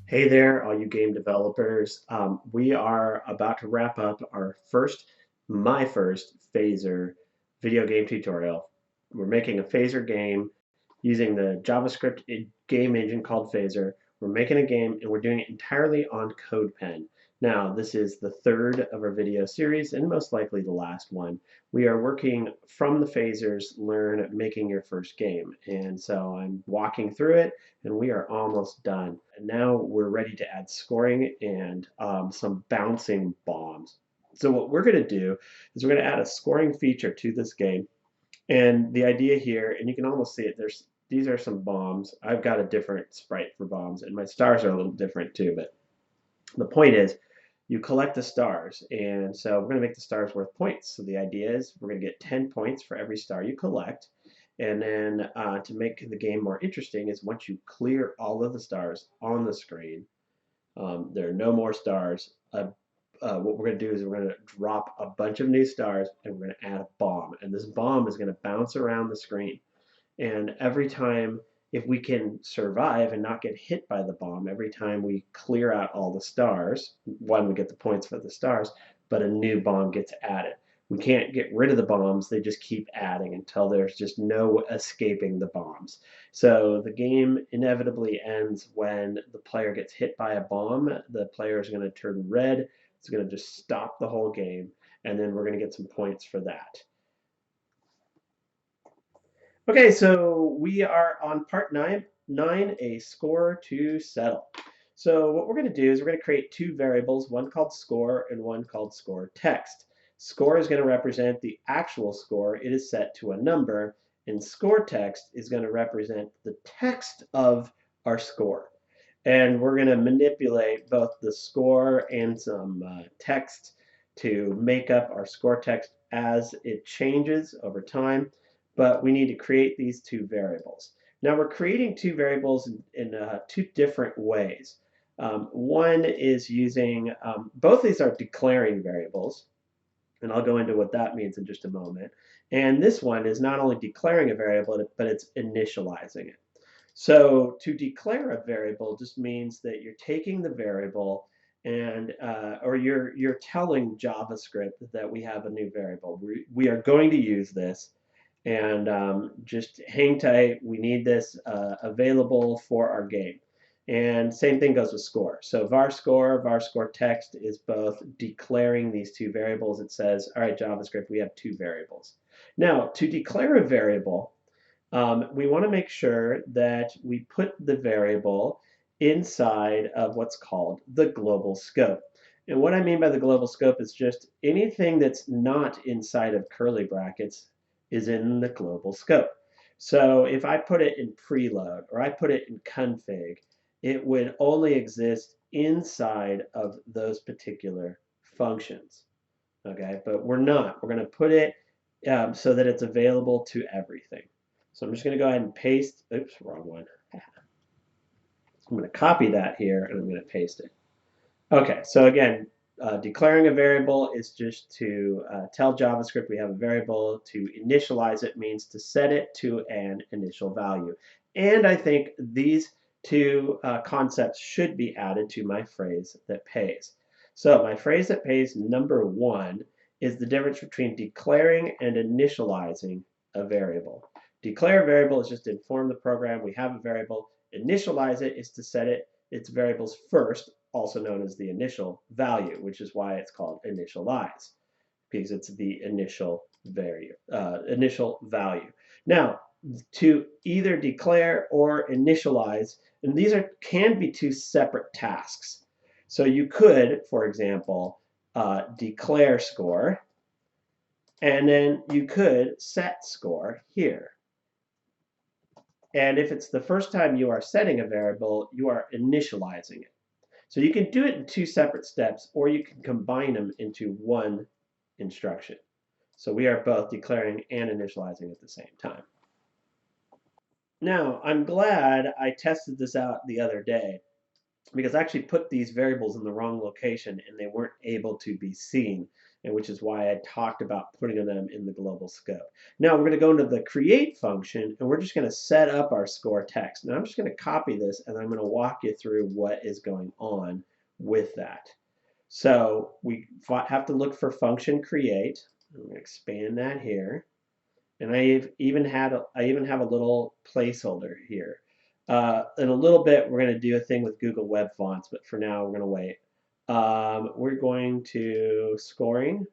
Hey there, all you game developers. We are about to wrap up my first phaser video game tutorial. We're making a phaser game using the JavaScript game engine called Phaser. We're making a game and we're doing it entirely on CodePen. Now, this is the third of our video series and most likely the last one. We are working from the phasers, learn making your first game. And so I'm walking through it and we are almost done. And now we're ready to add scoring and some bouncing bombs. So what we're going to do is we're going to add a scoring feature to this game. And the idea here, and you can almost see it, these are some bombs. I've got a different sprite for bombs, and my stars are a little different too. But the point is, you collect the stars, and so we're going to make the stars worth points. So the idea is we're going to get 10 points for every star you collect. And then to make the game more interesting is once you clear all of the stars on the screen, there are no more stars. What we're going to do is we're going to drop a bunch of new stars and we're going to add a bomb. And this bomb is going to bounce around the screen. And every time, if we can survive and not get hit by the bomb, every time we clear out all the stars, one, we get the points for the stars, but a new bomb gets added. We can't get rid of the bombs, they just keep adding until there's just no escaping the bombs. So the game inevitably ends when the player gets hit by a bomb. The player is going to turn red. It's going to just stop the whole game, and then we're going to get some points for that. Okay, so we are on part nine, a score to settle. So what we're going to do is we're going to create two variables, one called score and one called score text. Score is going to represent the actual score. It is set to a number, and score text is going to represent the text of our score. And we're going to manipulate both the score and some text to make up our score text as it changes over time, but we need to create these two variables. Now we're creating two variables in two different ways. One is using, both these are declaring variables, and I'll go into what that means in just a moment. And this one is not only declaring a variable, but it's initializing it. So to declare a variable just means that you're taking the variable and or you're telling JavaScript that we have a new variable. We are going to use this, and just hang tight. We need this available for our game. And same thing goes with score. So var score text is both declaring these two variables. It says, all right, JavaScript, we have two variables. Now, to declare a variable, we want to make sure that we put the variable inside of what's called the global scope. And what I mean by the global scope is just anything that's not inside of curly brackets is in the global scope. So if I put it in preload or I put it in config, it would only exist inside of those particular functions. Okay, but we're not. We're going to put it so that it's available to everything. So I'm just going to go ahead and paste. Oops, wrong one. I'm going to copy that here and I'm going to paste it. Okay, so again, declaring a variable is just to tell JavaScript we have a variable. To initialize it means to set it to an initial value. And I think these two concepts should be added to my phrase that pays. So my phrase that pays number one is the difference between declaring and initializing a variable. Declare a variable is just to inform the program we have a variable. Initialize it is to set its variables first, also known as the initial value, which is why it's called initialize, because it's the initial value. Now, to either declare or initialize, and these can be two separate tasks. So you could, for example, declare score, and then you could set score here. And if it's the first time you are setting a variable, you are initializing it. So you can do it in two separate steps, or you can combine them into one instruction. So we are both declaring and initializing at the same time. Now, I'm glad I tested this out the other day because I actually put these variables in the wrong location and they weren't able to be seen. and which is why I talked about putting them in the global scope. Now we're going to go into the create function, and we're just going to set up our score text. Now I'm just going to copy this, and I'm going to walk you through what is going on with that. So we have to look for function create. I'm going to expand that here. And I even have a little placeholder here. In a little bit, we're going to do a thing with Google Web Fonts, but for now, we're going to wait. We're going to scoring.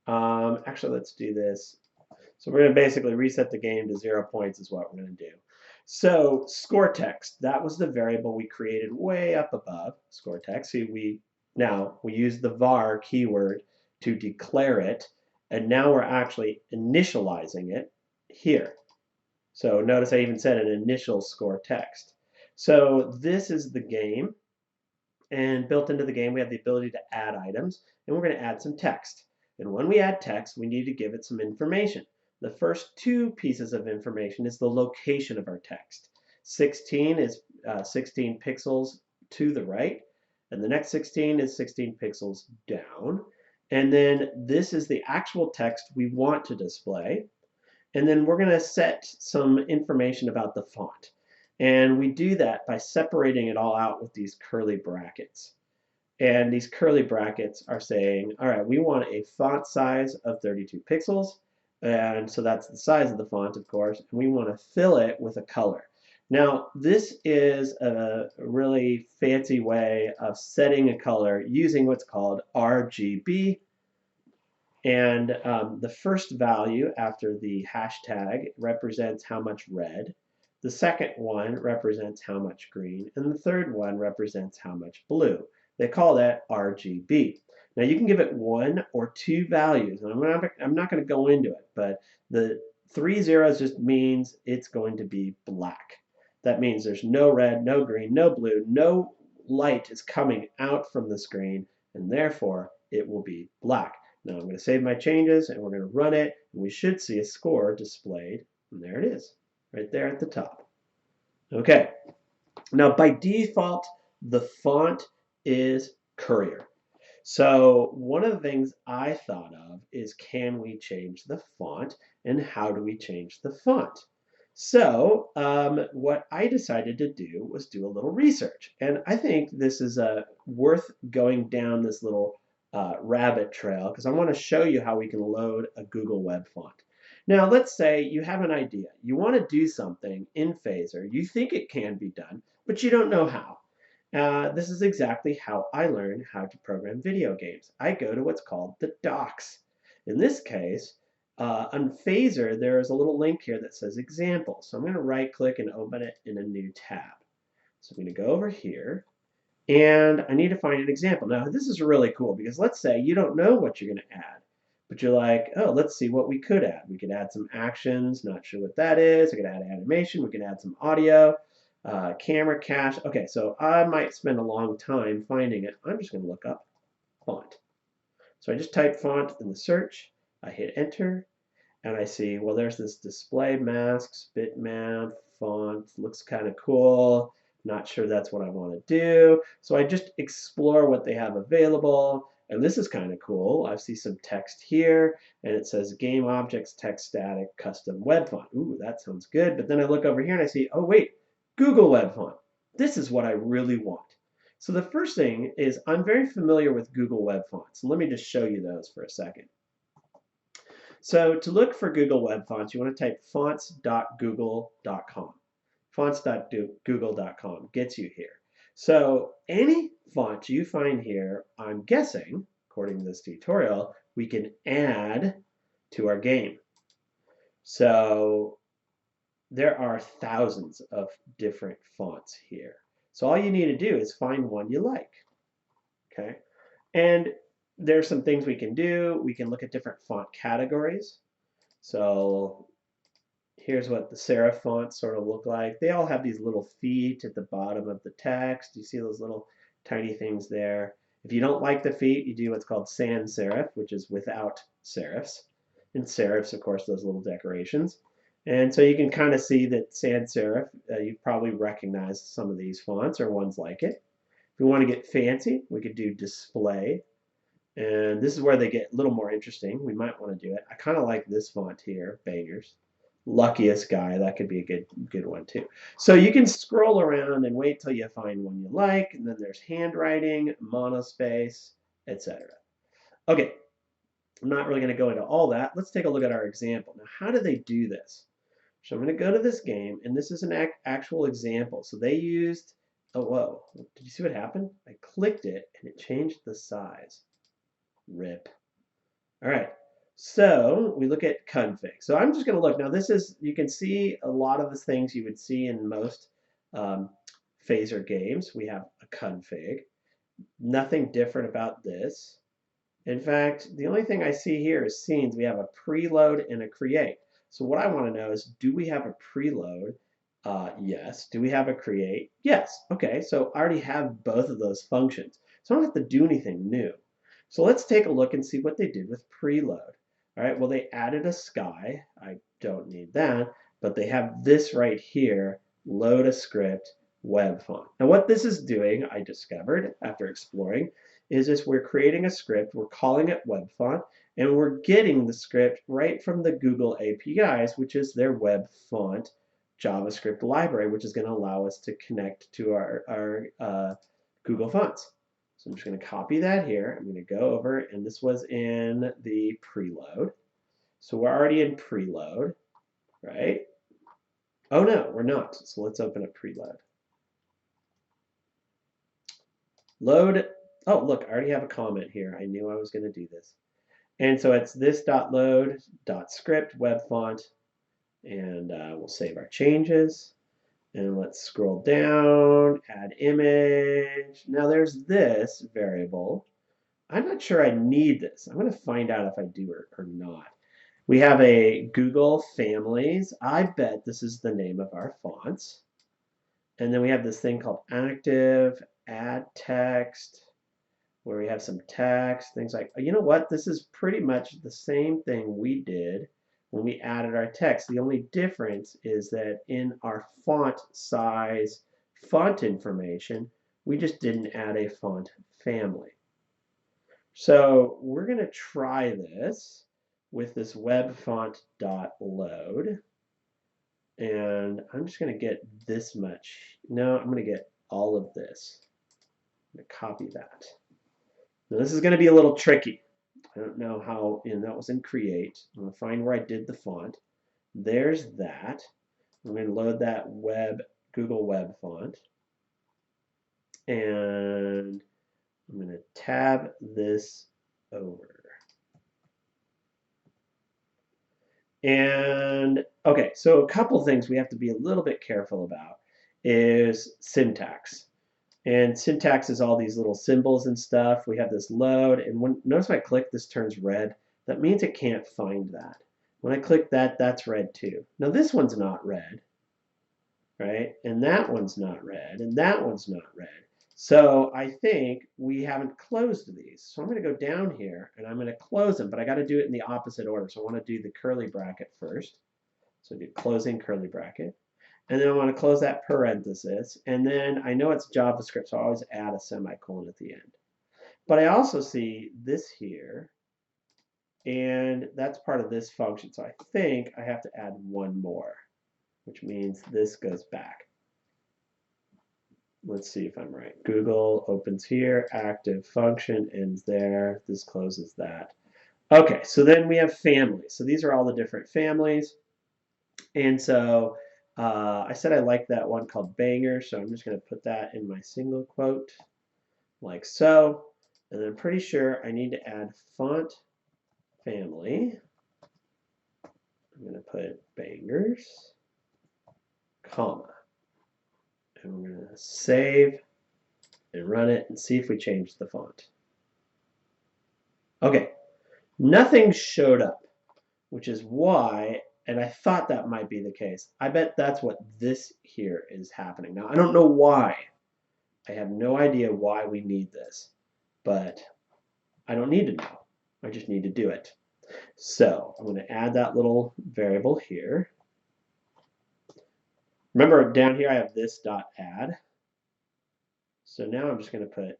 Actually, let's do this. So we're going to basically reset the game to 0 points is what we're going to do. So score text, that was the variable we created way up above, score text. So now we use the var keyword to declare it, and now we're actually initializing it here. So notice I even said an initial score text. So this is the game, and built into the game we have the ability to add items, and we're going to add some text. And when we add text, we need to give it some information. The first two pieces of information is the location of our text. 16 is 16 pixels to the right, and the next 16 is 16 pixels down. And then this is the actual text we want to display. And then we're going to set some information about the font. And we do that by separating it all out with these curly brackets. And these curly brackets are saying, all right, we want a font size of 32 pixels. And so that's the size of the font, of course. And we want to fill it with a color. Now, this is a really fancy way of setting a color using what's called RGB. And the first value after the hashtag represents how much red. The second one represents how much green. And the third one represents how much blue. They call that RGB. Now you can give it one or two values. And I'm not going to go into it, but the 3 zeros just means it's going to be black. That means there's no red, no green, no blue, no light is coming out from the screen, and therefore it will be black. Now I'm going to save my changes, and we're going to run it, and we should see a score displayed. And there it is, right there at the top. Okay, now by default, the font is Courier. So one of the things I thought of is, can we change the font, and how do we change the font? So what I decided to do was do a little research, and I think this is worth going down this little rabbit trail, because I want to show you how we can load a Google Web Font. Now let's say you have an idea. You want to do something in Phaser. You think it can be done, but you don't know how. This is exactly how I learned how to program video games. I go to what's called the docs. In this case, on Phaser, there is a little link here that says example. So I'm going to right click and open it in a new tab. So I'm going to go over here, and I need to find an example. Now, this is really cool because let's say you don't know what you're going to add, but you're like, oh, let's see what we could add. We could add some actions, not sure what that is. I could add animation. We could add some audio, camera cache. Okay, so I might spend a long time finding it. I'm just going to look up font. So I just type font in the search. I hit enter, and I see, well, there's this display masks, bitmap, font, looks kind of cool. Not sure that's what I want to do. So I just explore what they have available. And this is kind of cool. I see some text here, and it says game objects, text static, custom web font. Ooh, that sounds good. But then I look over here and I see, oh, wait, Google Web Font. This is what I really want. So the first thing is I'm very familiar with Google Web Fonts. Let me just show you those for a second. So to look for Google Web Fonts, you want to type fonts.google.com. Fonts.google.com gets you here. So any font you find here, I'm guessing, according to this tutorial, we can add to our game. So there are thousands of different fonts here. So all you need to do is find one you like. Okay? And there's some things we can do. We can look at different font categories. So here's what the serif fonts sort of look like. They all have these little feet at the bottom of the text. You see those little tiny things there. If you don't like the feet, you do what's called sans serif, which is without serifs. And serifs, of course, those little decorations. And so you can kind of see that sans serif, you probably recognize some of these fonts or ones like it. If we want to get fancy, we could do display. And this is where they get a little more interesting. We might want to do it. I kind of like this font here, Bangers. Luckiest guy, that could be a good one too. So you can scroll around and wait till you find one you like, and then there's handwriting, monospace, etc. Okay, I'm not really going to go into all that. Let's take a look at our example. Now, how do they do this? So I'm going to go to this game, and this is an actual example. So they used, oh, whoa, did you see what happened? I clicked it, and it changed the size. Rip. All right, so we look at config. So I'm just going to look. Now this is, you can see a lot of the things you would see in most phaser games. We have a config. Nothing different about this. In fact, the only thing I see here is scenes. We have a preload and a create. So what I want to know is, do we have a preload? Yes. Do we have a create? Yes. Okay, so I already have both of those functions. So I don't have to do anything new. So let's take a look and see what they did with preload. All right, well, they added a sky. I don't need that, but they have this right here, load a script web font. Now what this is doing, I discovered after exploring, is this: we're creating a script, we're calling it web font, and we're getting the script right from the Google APIs, which is their web font JavaScript library, which is going to allow us to connect to our Google Fonts. So I'm just going to copy that here. I'm going to go over, and this was in the preload. So we're already in preload, right? Oh no, we're not. So let's open up preload. Load. Oh, look, I already have a comment here. I knew I was going to do this. And so it's this.load.script web font, and we'll save our changes. And let's scroll down, add image. Now there's this variable. I'm not sure I need this. I'm going to find out if I do or not. We have a Google Families. I bet this is the name of our fonts. And then we have this thing called active, add text, where we have some text, things like, you know what? This is pretty much the same thing we did when we added our text. The only difference is that in our font size, font information, we just didn't add a font family. So we're going to try this with this web font.load. And I'm just going to get this much. No, I'm going to get all of this. I'm going to copy that. Now this is going to be a little tricky. I don't know how, and that was in create. I'm going to find where I did the font. There's that. I'm going to load that Google Web font. And I'm going to tab this over. And okay, so a couple things we have to be a little bit careful about is syntax. And syntax is all these little symbols and stuff. We have this load, and notice when I click, this turns red. That means it can't find that. When I click that, that's red too. Now this one's not red, right? And that one's not red, and that one's not red. So I think we haven't closed these. So I'm going to go down here, and I'm going to close them, but I got to do it in the opposite order. So I want to do the curly bracket first. So do closing curly bracket. And then I want to close that parenthesis. And then I know it's JavaScript, so I always add a semicolon at the end. But I also see this here, and that's part of this function. So I think I have to add one more, which means this goes back. Let's see if I'm right. Google opens here, active function ends there. This closes that. Okay, so then we have families. So these are all the different families. And so I said I like that one called Banger, so I'm just going to put that in my single quote, like so. And I'm pretty sure I need to add font family. I'm going to put Bangers, comma. And we're going to save and run it and see if we change the font. Okay, nothing showed up, which is why, and I thought that might be the case. I bet that's what this here is happening. Now, I don't know why. I have no idea why we need this, but I don't need to know. I just need to do it. So I'm going to add that little variable here. Remember down here I have this dot add. So now I'm just going to put,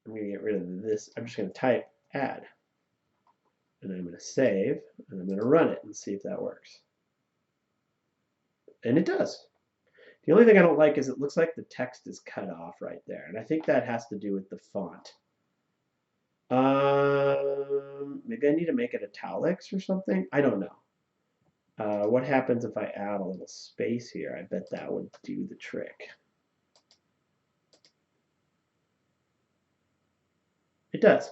I'm going to get rid of this. I'm just going to type add. And I'm going to save, and I'm going to run it and see if that works. And it does. The only thing I don't like is it looks like the text is cut off right there. And I think that has to do with the font. Maybe I need to make it italics or something. I don't know. What happens if I add a little space here? I bet that would do the trick. It does.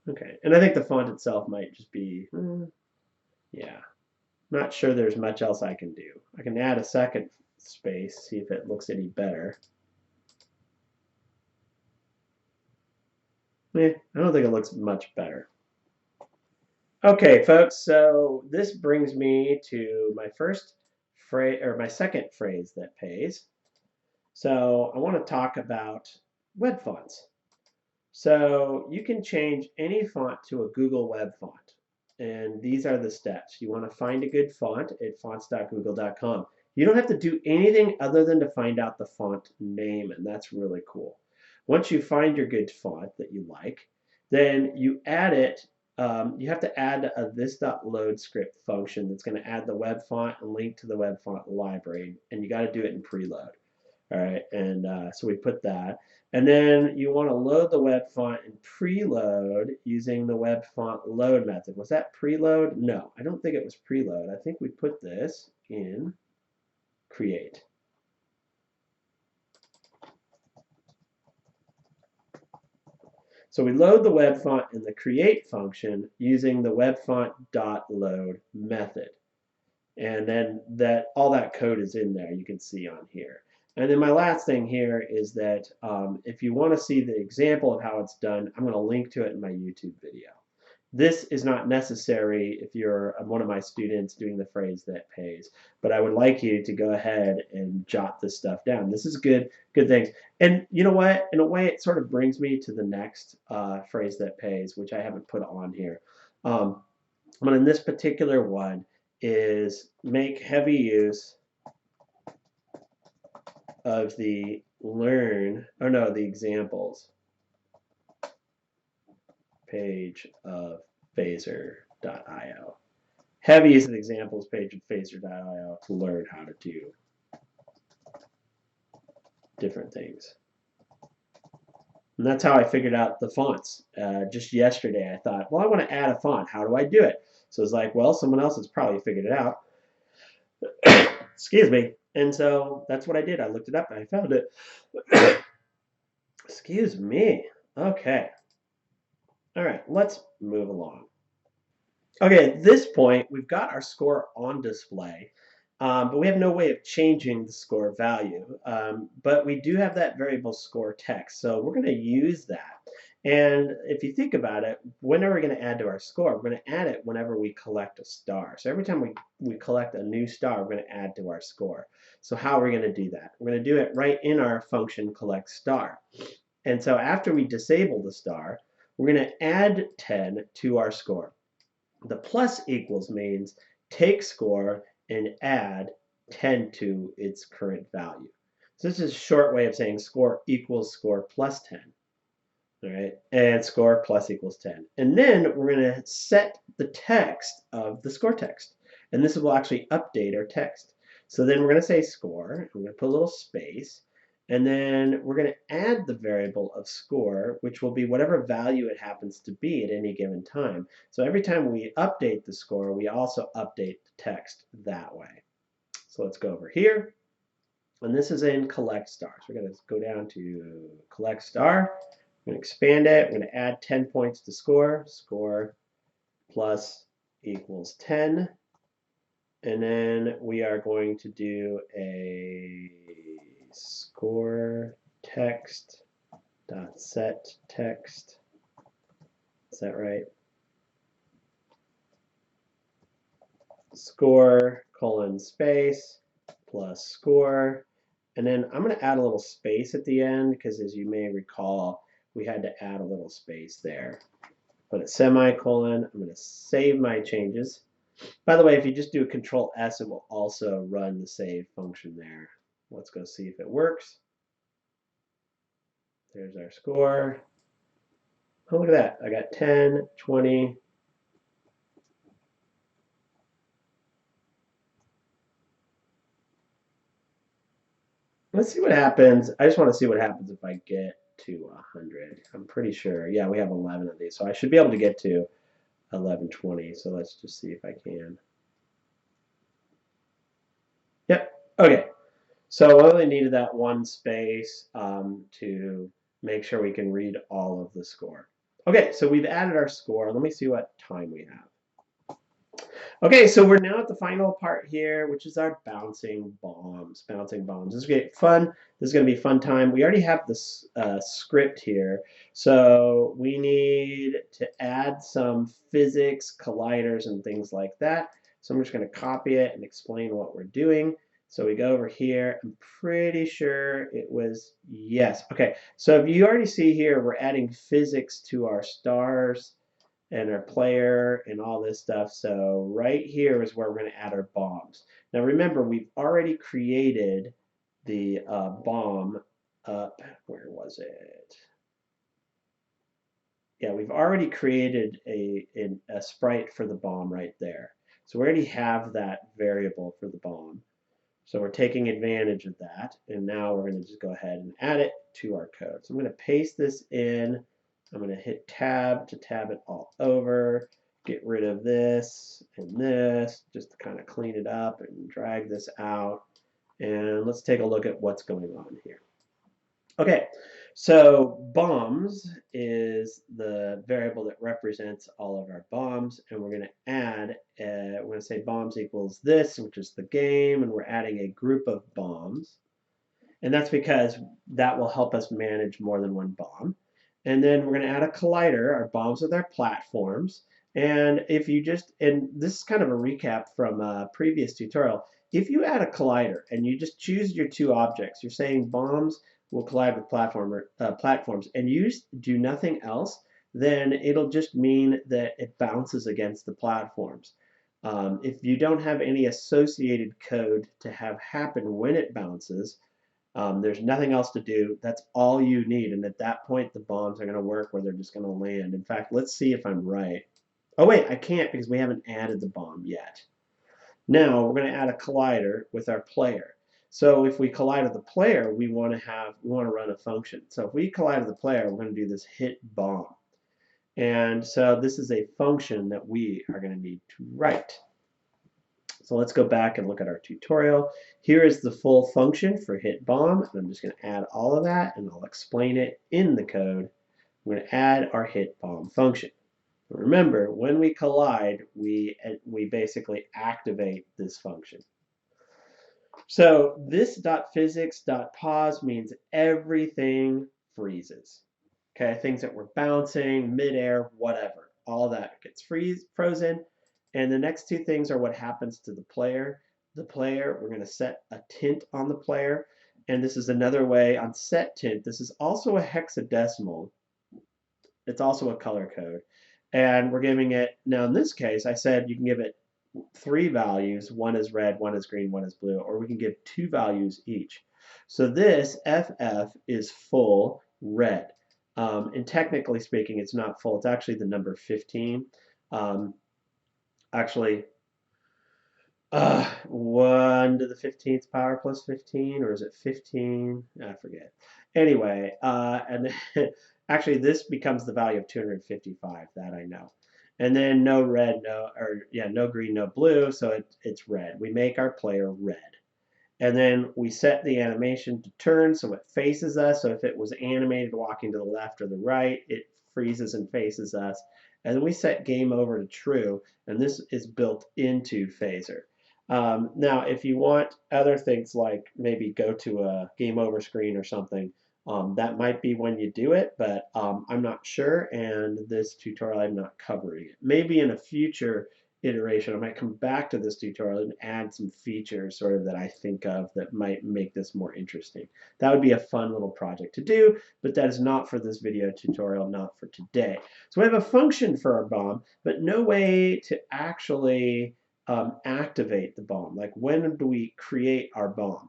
Okay, and I think the font itself might just be, yeah. Not sure there's much else I can do. I can add a second space, see if it looks any better. I don't think it looks much better. Okay, folks, so this brings me to my first phrase, or my second phrase that pays. So I want to talk about web fonts. So you can change any font to a Google web font. And these are the steps. You want to find a good font at fonts.google.com. You don't have to do anything other than to find out the font name, and that's really cool. Once you find your good font that you like, then you add it. You have to add a this.load script function that's going to add the web font and link to the web font library, and you got to do it in preload. All right, and so we put that. And then you want to load the web font in preload using the web font load method. Was that preload? No, I don't think it was preload. I think we put this in create. So we load the web font in the create function using the web font.load method. And then all that code is in there, you can see on here. And then my last thing here is that if you want to see the example of how it's done, I'm going to link to it in my YouTube video. This is not necessary if you're one of my students doing the phrase that pays, but I would like you to go ahead and jot this stuff down. This is good things. And you know what? In a way, it sort of brings me to the next phrase that pays, which I haven't put on here. But in this particular one is make heavy use of the the examples page of phaser.io. Heavy use of the examples page of phaser.io to learn how to do different things. And that's how I figured out the fonts. Just yesterday, I thought, well, I want to add a font. How do I do it? So it's like, well, someone else has probably figured it out. Excuse me. And so that's what I did. I looked it up and I found it. Excuse me. Okay. All right, let's move along. Okay, at this point, we've got our score on display, but we have no way of changing the score value. But we do have that variable score text, so we're going to use that. And if you think about it, when are we going to add to our score? We're going to add it whenever we collect a star. So every time we collect a new star, we're going to add to our score. So how are we going to do that? We're going to do it right in our function collect star. And so after we disable the star, we're going to add 10 to our score. The plus equals means take score and add 10 to its current value. So this is a short way of saying score equals score plus 10. All right, and score plus equals 10. And then we're going to set the text of the score text. And this will actually update our text. So then we're going to say score. We're going to put a little space. And then we're going to add the variable of score, which will be whatever value it happens to be at any given time. So every time we update the score, we also update the text that way. So let's go over here. And this is in collect star. So we're going to go down to collect star. We're going to expand it. We're going to add 10 points to score. Score plus equals 10. And then we are going to do a score text dot set text. Is that right? Score colon space plus score. And then I'm going to add a little space at the end because, as you may recall, we had to add a little space there. Put a semicolon. I'm going to save my changes. By the way, if you just do a Control S, it will also run the save function there. Let's go see if it works. There's our score. Oh, look at that. I got 10, 20. Let's see what happens. I just want to see what happens if I get to 100. I'm pretty sure. Yeah, we have 11 of these. So I should be able to get to 1120. So let's just see if I can. Yep. Okay. So I only needed that one space to make sure we can read all of the score. Okay, so we've added our score. Let me see what time we have. Okay, so we're now at the final part here, which is our bouncing bombs. Bouncing bombs. This is going to be fun. This is going to be a fun time. We already have this script here. So we need to add some physics, colliders, and things like that. So I'm just going to copy it and explain what we're doing. So we go over here. I'm pretty sure it was yes. Okay, so if you already see here, we're adding physics to our stars and our player and all this stuff. So right here is where we're going to add our bombs. Now remember, we've already created the bomb up. Where was it? Yeah, we've already created a sprite for the bomb right there. So we already have that variable for the bomb. So we're taking advantage of that. And now we're going to just go ahead and add it to our code. So I'm going to paste this in. I'm going to hit tab to tab it all over, get rid of this and this, just to kind of clean it up and drag this out. And let's take a look at what's going on here. Okay, so bombs is the variable that represents all of our bombs, and we're going to add, we're going to say bombs equals this, which is the game, and we're adding a group of bombs. And that's because that will help us manage more than one bomb. And then we're going to add a collider. Our bombs are their platforms. And if you just, and this is kind of a recap from a previous tutorial, if you add a collider and you just choose your two objects, you're saying bombs will collide with platforms, and you do nothing else, then it'll just mean that it bounces against the platforms. If you don't have any associated code to have happen when it bounces, there's nothing else to do. That's all you need. And at that point, the bombs are going to work where they're just going to land. In fact, let's see if I'm right. Oh, wait, I can't because we haven't added the bomb yet. Now we're going to add a collider with our player. So if we collide with the player, we want to run a function. So if we collide with the player, we're going to do this hit bomb. And so this is a function that we are going to need to write. So let's go back and look at our tutorial. Here is the full function for hit bomb, and I'm just going to add all of that, and I'll explain it in the code. I'm going to add our hit bomb function. Remember, when we collide, we basically activate this function. So this .physics.pause means everything freezes. Okay, things that were bouncing, midair, whatever, all that gets frozen. And the next two things are what happens to the player. The player, we're going to set a tint on the player. And this is another way on set tint. This is also a hexadecimal. It's also a color code. And we're giving it, now in this case, I said you can give it three values. One is red, one is green, one is blue, or we can give two values each. So this FF is full red. And technically speaking, it's not full. It's actually the number 15. Actually, 1 to the 15th power plus 15, or is it 15? I forget. Anyway, and actually this becomes the value of 255, that I know. And then no red, no green, no blue, so it's red. We make our player red. And then we set the animation to turn so it faces us. So if it was animated walking to the left or the right, it freezes and faces us. And then we set game over to true, and this is built into Phaser. Now, if you want other things like maybe go to a game over screen or something, that might be when you do it, but I'm not sure, and this tutorial I'm not covering it. Maybe in a future iteration, I might come back to this tutorial and add some features sort of that I think of that might make this more interesting. That would be a fun little project to do, but that is not for this video tutorial, not for today. So we have a function for our bomb, but no way to actually activate the bomb. Like when do we create our bomb?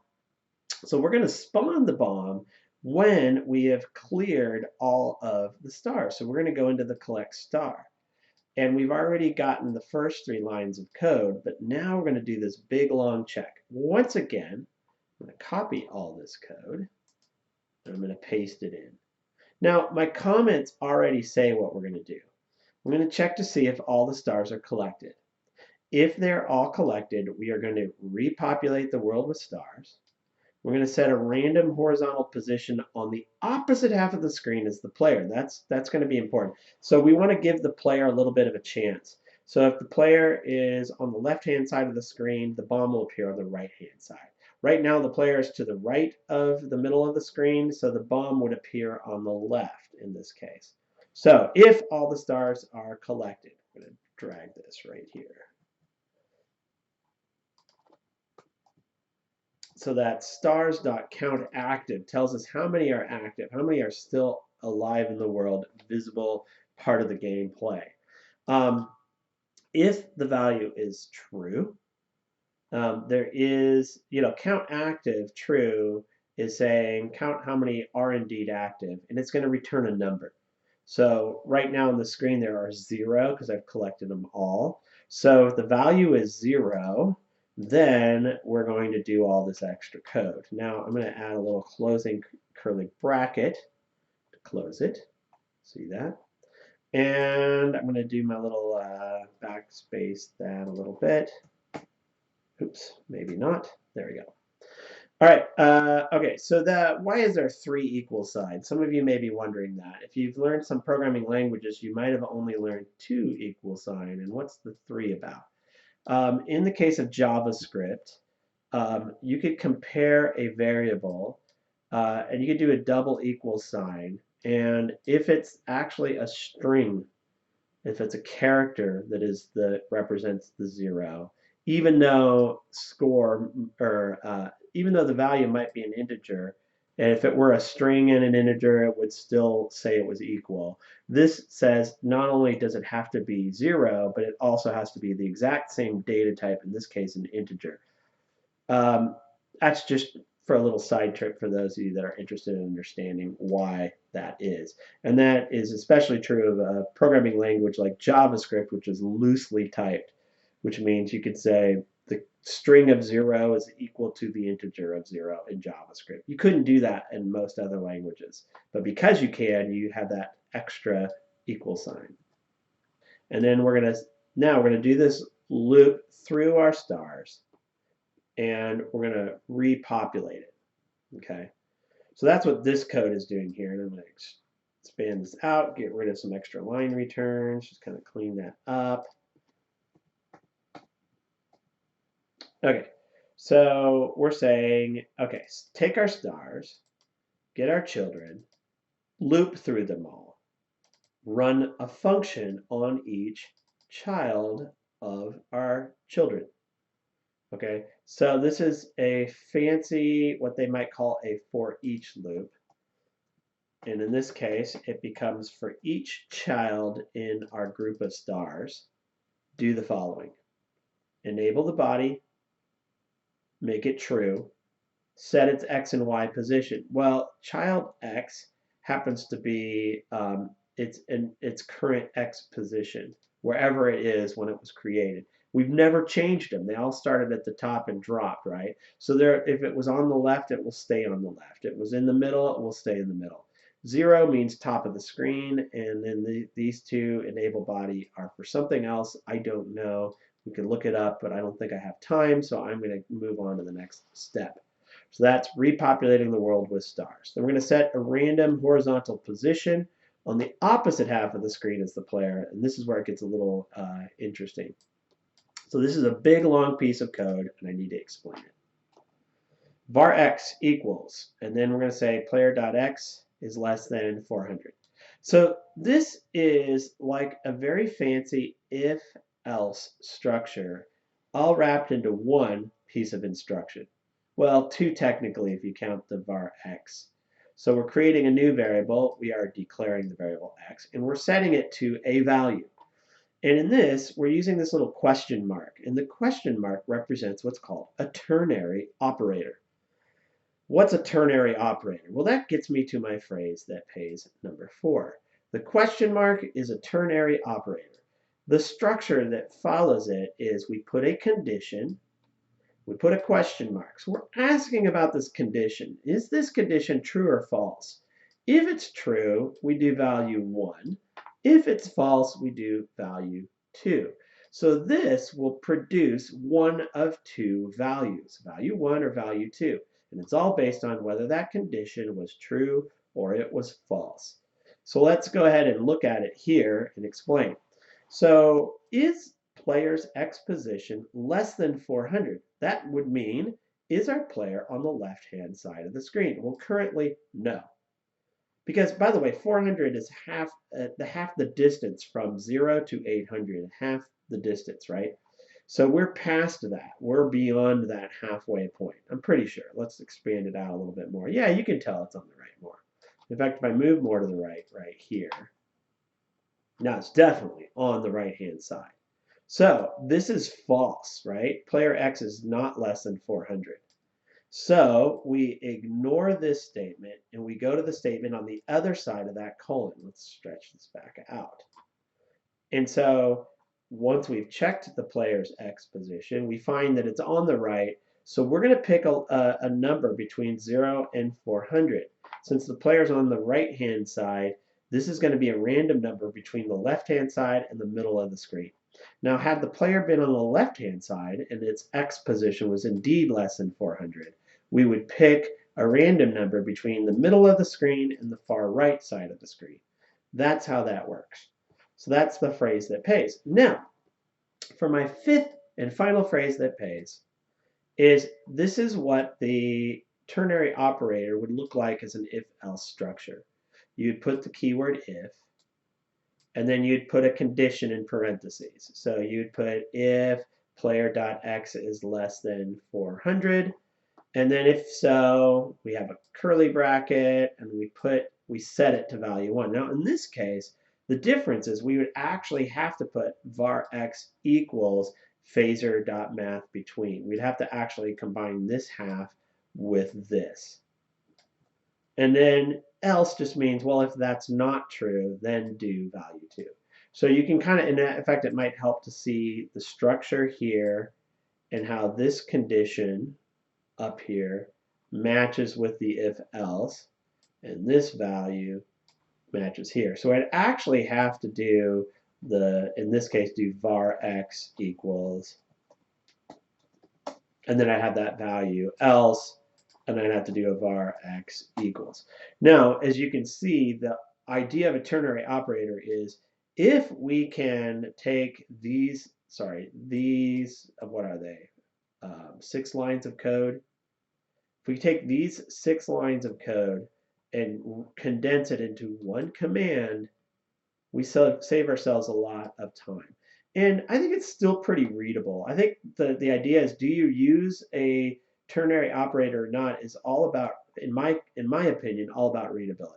So we're going to spawn the bomb when we have cleared all of the stars. So we're going to go into the collect star. And we've already gotten the first 3 lines of code, but now we're going to do this big long check. Once again, I'm going to copy all this code, and I'm going to paste it in. Now, my comments already say what we're going to do. I'm going to check to see if all the stars are collected. If they're all collected, we are going to repopulate the world with stars. We're going to set a random horizontal position on the opposite half of the screen as the player. That's going to be important. So we want to give the player a little bit of a chance. So if the player is on the left-hand side of the screen, the bomb will appear on the right-hand side. Right now, the player is to the right of the middle of the screen, so the bomb would appear on the left in this case. So if all the stars are collected, I'm going to drag this right here. So that stars.countActive tells us how many are active, how many are still alive in the world, visible, part of the gameplay. If the value is true, there is, count active true is saying count how many are indeed active, and it's going to return a number. So right now on the screen there are 0 because I've collected them all. So if the value is 0, then we're going to do all this extra code. Now I'm going to add a little closing curly bracket to close it. See that? And I'm going to do my little backspace that a little bit. Oops, maybe not. There we go. All right, okay, so why is there 3 equal signs? Some of you may be wondering that. If you've learned some programming languages, you might have only learned 2 equal sign, and what's the 3 about? In the case of JavaScript, you could compare a variable, and you could do a double equal sign, and if it's actually a string, if it's a character that represents the 0, even though even though the value might be an integer, and if it were a string and an integer, it would still say it was equal. This says not only does it have to be 0, but it also has to be the exact same data type, in this case an integer. That's just for a little side trip for those of you that are interested in understanding why that is. And that is especially true of a programming language like JavaScript, which is loosely typed, which means you could say the string of 0 is equal to the integer of 0 in JavaScript. You couldn't do that in most other languages, but because you can, you have that extra equal sign. And then we're going to do this loop through our stars, and we're going to repopulate it. Okay, so that's what this code is doing here, and I'm going to expand this out, get rid of some extra line returns, just kind of clean that up. Okay, so we're saying, okay, take our stars, get our children, loop through them all, run a function on each child of our children. Okay, so this is a fancy, what they might call a for each loop. And in this case, it becomes for each child in our group of stars, do the following. Enable the body, make it true, set its X and Y position. Well, child X happens to be its current X position, wherever it is when it was created. We've never changed them. They all started at the top and dropped, right? So if it was on the left, it will stay on the left. It was in the middle, it will stay in the middle. 0 means top of the screen, and then these 2, enable body, are for something else. I don't know. We can look it up, but I don't think I have time, so I'm going to move on to the next step. So that's repopulating the world with stars. Then we're going to set a random horizontal position on the opposite half of the screen as the player, and this is where it gets a little interesting. So this is a big long piece of code, and I need to explain it. Var x equals, and then we're going to say player.x is less than 400. So this is like a very fancy if-else structure, all wrapped into one piece of instruction. Well, 2 technically if you count the var x. So we're creating a new variable. We are declaring the variable x, and we're setting it to a value. And in this, we're using this little question mark, and the question mark represents what's called a ternary operator. What's a ternary operator? Well, that gets me to my phrase that pays number 4. The question mark is a ternary operator. The structure that follows it is we put a condition, we put a question mark. So we're asking about this condition. Is this condition true or false? If it's true, we do value 1. If it's false, we do value 2. So this will produce one of two values, value 1 or value 2. And it's all based on whether that condition was true or it was false. So let's go ahead and look at it here and explain. So is player's X position less than 400? That would mean, is our player on the left-hand side of the screen? Well, currently, no. Because, by the way, 400 is half the distance from 0 to 800, half the distance, right? So we're past that. We're beyond that halfway point. I'm pretty sure. Let's expand it out a little bit more. Yeah, you can tell it's on the right more. In fact, if I move more to the right here, now it's definitely on the right-hand side. So this is false, right? Player X is not less than 400. So we ignore this statement and we go to the statement on the other side of that colon. Let's stretch this back out. And so once we've checked the player's X position, we find that it's on the right. So we're going to pick a number between 0 and 400. Since the player's on the right-hand side, this is going to be a random number between the left-hand side and the middle of the screen. Now, had the player been on the left-hand side and its X position was indeed less than 400, we would pick a random number between the middle of the screen and the far right side of the screen. That's how that works. So that's the phrase that pays. Now, for my fifth and final phrase that pays, this is what the ternary operator would look like as an if-else structure. You'd put the keyword if, and then you'd put a condition in parentheses. So you'd put if player.x is less than 400, and then if so, we have a curly bracket, and we set it to value 1. Now in this case, the difference is we would actually have to put var x equals phasor.math between. We'd have to actually combine this half with this. And then else just means, well, if that's not true, then do value 2. So you can kind of, in fact, it might help to see the structure here and how this condition up here matches with the if else, and this value matches here. So I'd actually have to do in this case, do var x equals, and then I have that value else, and I'd have to do a var x equals. Now, as you can see, the idea of a ternary operator is if we can take these, what are they? 6 lines of code. If we take these 6 lines of code and condense it into one command, we save ourselves a lot of time. And I think it's still pretty readable. I think the idea is, do you use a ternary operator or not, is all about, in my opinion, all about readability.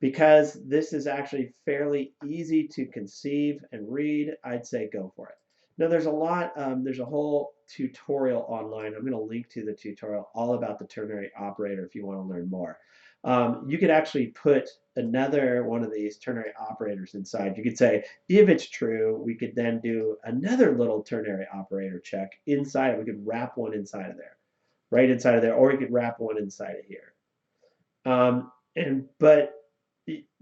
Because this is actually fairly easy to conceive and read, I'd say go for it. Now there's a whole tutorial online. I'm going to link to the tutorial all about the ternary operator if you want to learn more. You could actually put another one of these ternary operators inside. You could say, if it's true, we could then do another little ternary operator check inside it. We could wrap one inside of there, right inside of there, or we could wrap one inside of here. But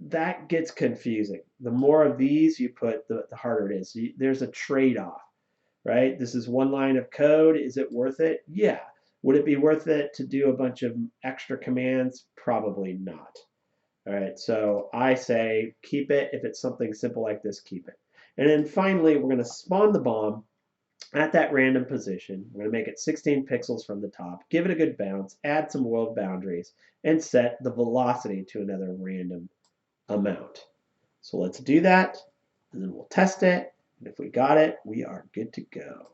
that gets confusing. The more of these you put, the harder it is. There's a trade-off, right? This is one line of code. Is it worth it? Yeah. Would it be worth it to do a bunch of extra commands? Probably not. All right, so I say keep it. If it's something simple like this, keep it. And then finally, we're going to spawn the bomb at that random position. We're going to make it 16 pixels from the top, give it a good bounce, add some world boundaries, and set the velocity to another random amount. So let's do that, and then we'll test it. And if we got it, we are good to go.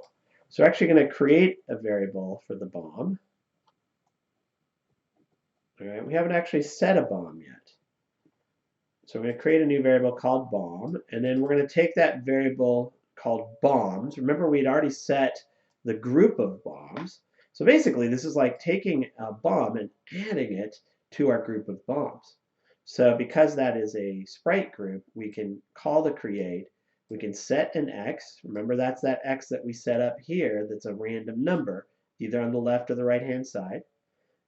So we're actually going to create a variable for the bomb. All right, we haven't actually set a bomb yet. So we're going to create a new variable called bomb, and then we're going to take that variable called bombs. Remember, we'd already set the group of bombs. So basically, this is like taking a bomb and adding it to our group of bombs. So because that is a sprite group, we can call the create. We can set an X. Remember, that's that X that we set up here that's a random number, either on the left or the right-hand side.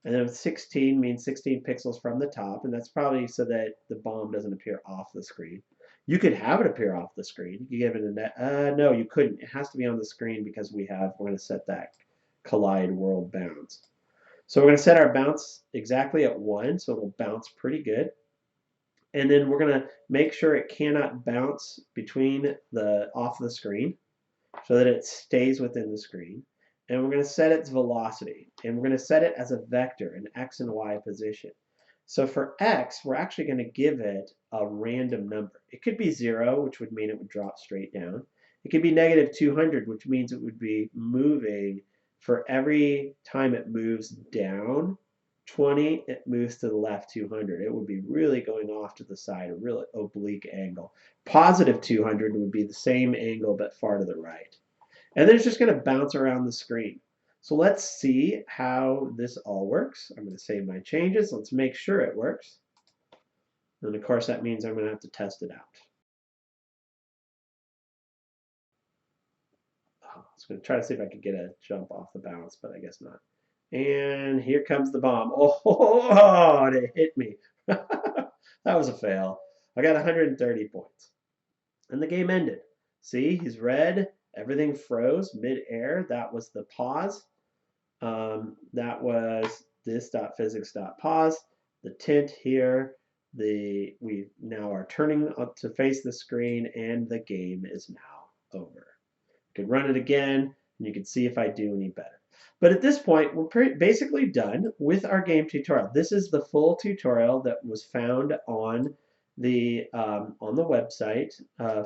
And then 16 means 16 pixels from the top, and that's probably so that the bomb doesn't appear off the screen. You could have it appear off the screen. You give it a net. No, you couldn't. It has to be on the screen because we're going to set that collide world bounds. So we're going to set our bounce exactly at 1, so it'll bounce pretty good. And then we're going to make sure it cannot bounce between off the screen so that it stays within the screen. And we're going to set its velocity, and we're going to set it as a vector, an x and y position. So for x, we're actually going to give it a random number. It could be 0, which would mean it would drop straight down. It could be negative 200, which means it would be moving for every time it moves down 20, it moves to the left 200. It would be really going off to the side, a really oblique angle. Positive 200 would be the same angle but far to the right. And then it's just going to bounce around the screen. So let's see how this all works. I'm going to save my changes. Let's make sure it works. And of course, that means I'm going to have to test it out. I was going to try to see if I could get a jump off the bounce, but I guess not. And here comes the bomb. Oh, it hit me. That was a fail. I got 130 points. And the game ended. See, he's red. Everything froze mid-air. That was the pause. That was this.physics.pause. The tint here. We now are turning up to face the screen, and the game is now over. You could run it again, and you can see if I do any better. But at this point, we're basically done with our game tutorial. This is the full tutorial that was found on the website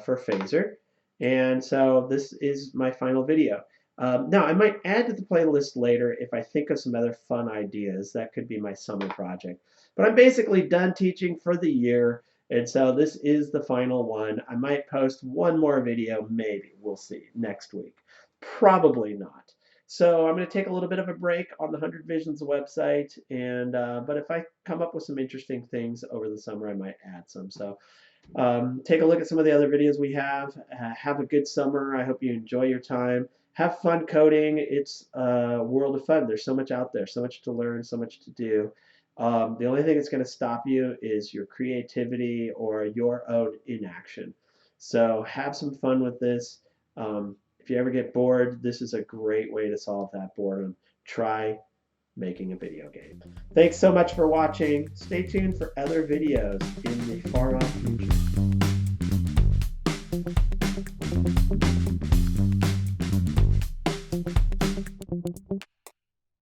for Phaser. And so this is my final video. Now, I might add to the playlist later if I think of some other fun ideas. That could be my summer project. But I'm basically done teaching for the year. And so this is the final one. I might post one more video, maybe. We'll see, next week. Probably not. So I'm going to take a little bit of a break on the 100 Visions website, and but if I come up with some interesting things over the summer, I might add some. So take a look at some of the other videos we have. Have a good summer. I hope you enjoy your time. Have fun coding. It's a world of fun. There's so much out there, so much to learn, so much to do. The only thing that's going to stop you is your creativity or your own inaction. So have some fun with this. If you ever get bored, this is a great way to solve that boredom. Try making a video game. Thanks so much for watching. Stay tuned for other videos in the far off future.